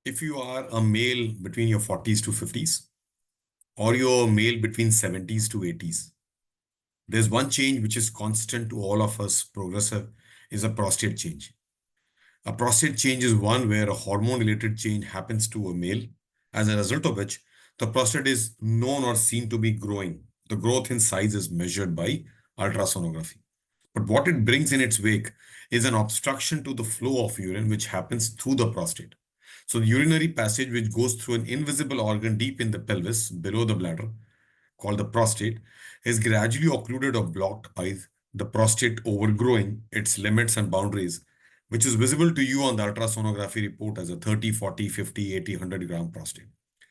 if you are a male between your 40s to 50s, or you're a male between 70s to 80s, there's one change which is constant to all of us, progressive, is a prostate change. A prostate change is one where a hormone related change happens to a male, as a result of which the prostate is known or seen to be growing. The growth in size is measured by ultrasonography. But what it brings in its wake is an obstruction to the flow of urine which happens through the prostate. So, the urinary passage, which goes through an invisible organ deep in the pelvis below the bladder, called the prostate, is gradually occluded or blocked by the prostate overgrowing its limits and boundaries, which is visible to you on the ultrasonography report as a 30, 40, 50, 80, 100 gram prostate.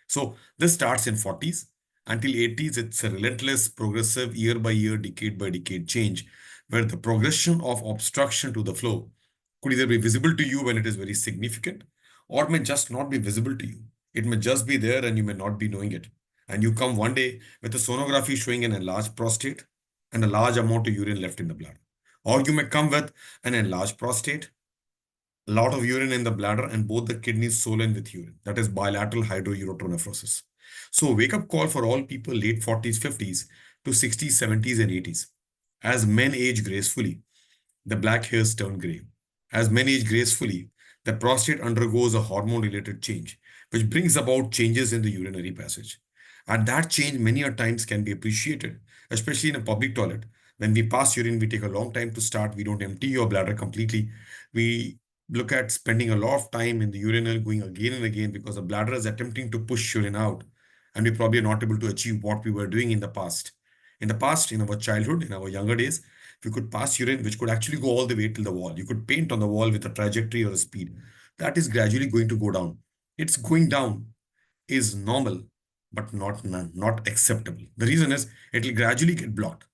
So this starts in 40s. Until 80s, it's a relentless, progressive, year by year, decade by decade change, where the progression of obstruction to the flow could either be visible to you when it is very significant, or may just not be visible to you. It may just be there and you may not be knowing it. And you come one day with a sonography showing an enlarged prostate and a large amount of urine left in the bladder. Or you may come with an enlarged prostate, a lot of urine in the bladder, and both the kidneys swollen with urine. That is bilateral hydrouretronephrosis. So, wake up call for all people late 40s, 50s to 60s, 70s, and 80s. As men age gracefully, the black hairs turn gray. As men age gracefully, the prostate undergoes a hormone related change, which brings about changes in the urinary passage. And that change, many a times, can be appreciated, especially in a public toilet. When we pass urine, we take a long time to start. We don't empty your bladder completely. We look at spending a lot of time in the urinal, going again and again because the bladder is attempting to push urine out. And we probably are not able to achieve what we were doing in the past. In the past, in our childhood, in our younger days, we could pass urine, which could actually go all the way till the wall. You could paint on the wall with a trajectory or a speed. That is gradually going to go down. It's going down is normal, but not acceptable. The reason is it will gradually get blocked.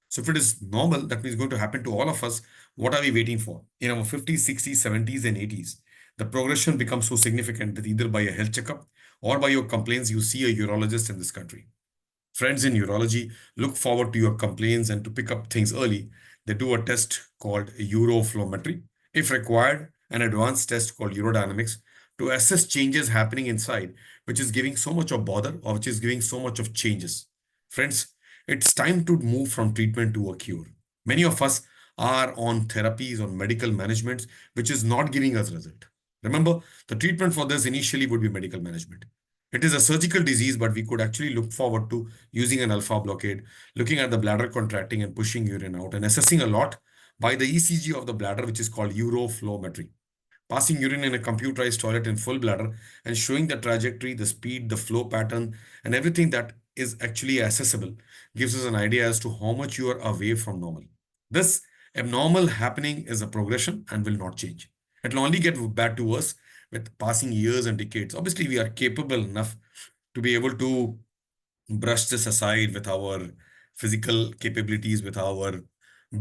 So if it is normal, that means going to happen to all of us. What are we waiting for? In our 50s, 60s, 70s, and 80s, the progression becomes so significant that either by a health checkup or by your complaints, you see a urologist in this country. Friends in urology look forward to your complaints and to pick up things early. They do a test called uroflowmetry. If required, an advanced test called urodynamics to assess changes happening inside, which is giving so much of bother or which is giving so much of changes. Friends, it's time to move from treatment to a cure. Many of us are on therapies or medical management, which is not giving us result. Remember, the treatment for this initially would be medical management. It is a surgical disease, but we could actually look forward to using an alpha blockade, looking at the bladder contracting and pushing urine out, and assessing a lot by the ECG of the bladder, which is called uroflowmetry. Passing urine in a computerized toilet in full bladder and showing the trajectory, the speed, the flow pattern, and everything that is actually accessible gives us an idea as to how much you are away from normal. This abnormal happening is a progression and will not change. It will only get bad to us with passing years and decades. Obviously, we are capable enough to be able to brush this aside with our physical capabilities, with our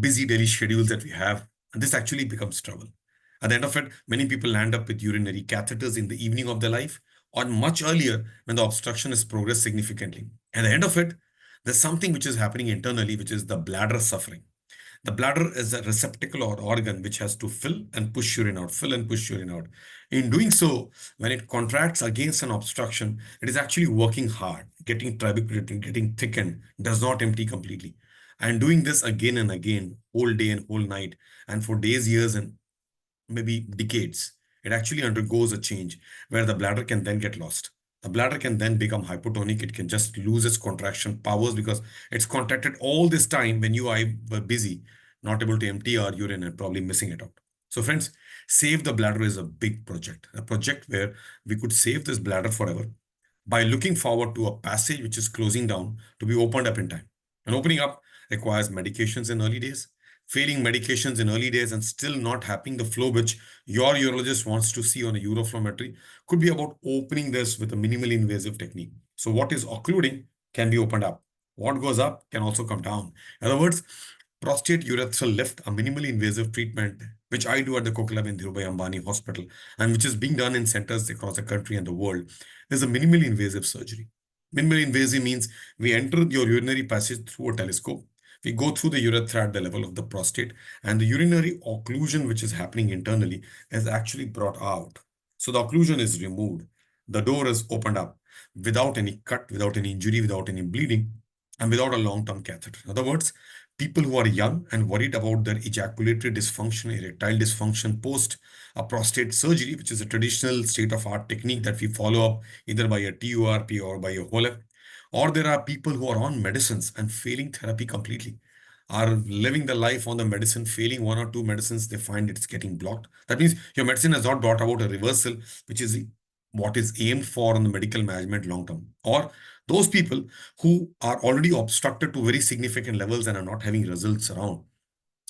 busy daily schedules that we have. And this actually becomes trouble. At the end of it, many people land up with urinary catheters in the evening of their life or much earlier when the obstruction has progressed significantly. At the end of it, there's something which is happening internally, which is the bladder suffering. The bladder is a receptacle or organ which has to fill and push urine out, fill and push urine out. In doing so, when it contracts against an obstruction, it is actually working hard, getting trabeculated, getting thickened, does not empty completely. And doing this again and again, whole day and whole night, and for days, years, and maybe decades, it actually undergoes a change where the bladder can then get lost. The bladder can then become hypotonic. It can just lose its contraction powers because it's contracted all this time when you I were busy, not able to empty our urine and probably missing it out. So, friends, save the bladder is a big project, a project where we could save this bladder forever by looking forward to a passage which is closing down to be opened up in time. And opening up requires medications in early days. Failing medications in early days and still not happening the flow which your urologist wants to see on a uroflowmetry could be about opening this with a minimally invasive technique. So what is occluding can be opened up. What goes up can also come down. In other words, prostate urethral lift, a minimally invasive treatment, which I do at the Kokila in Dhirubhai Ambani Hospital, and which is being done in centers across the country and the world, is a minimally invasive surgery. Minimally invasive means we enter your urinary passage through a telescope. We go through the urethra at the level of the prostate, and the urinary occlusion, which is happening internally, is actually brought out. So the occlusion is removed. The door is opened up without any cut, without any injury, without any bleeding, and without a long-term catheter. In other words, people who are young and worried about their ejaculatory dysfunction, erectile dysfunction post a prostate surgery, which is a traditional state-of-art technique that we follow up either by a TURP or by a HOLEP, or there are people who are on medicines and failing therapy completely, are living the life on the medicine, failing one or two medicines, they find it's getting blocked. That means your medicine has not brought about a reversal, which is what is aimed for in the medical management long term. Or those people who are already obstructed to very significant levels and are not having results around.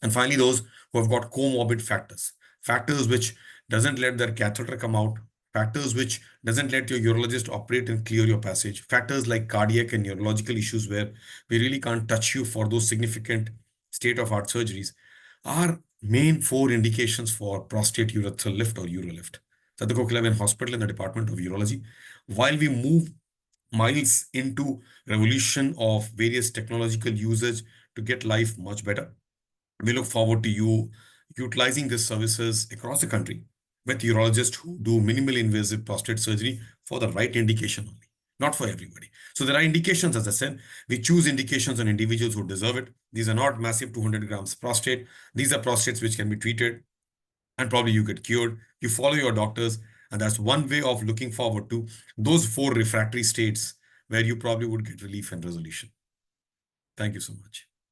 And finally, those who have got comorbid factors, factors which doesn't let their catheter come out, factors which doesn't let your urologist operate and clear your passage, factors like cardiac and neurological issues where we really can't touch you for those significant state-of-art surgeries, are main four indications for prostate urethral lift or Urolift. Sadhguru Hospital in the Department of Urology. While we move miles into revolution of various technological usage to get life much better, we look forward to you utilizing these services across the country with urologists who do minimally invasive prostate surgery for the right indication only, not for everybody. So there are indications, as I said, we choose indications on individuals who deserve it. These are not massive 200 grams prostate. These are prostates which can be treated and probably you get cured. You follow your doctors, and that's one way of looking forward to those four refractory states where you probably would get relief and resolution. Thank you so much.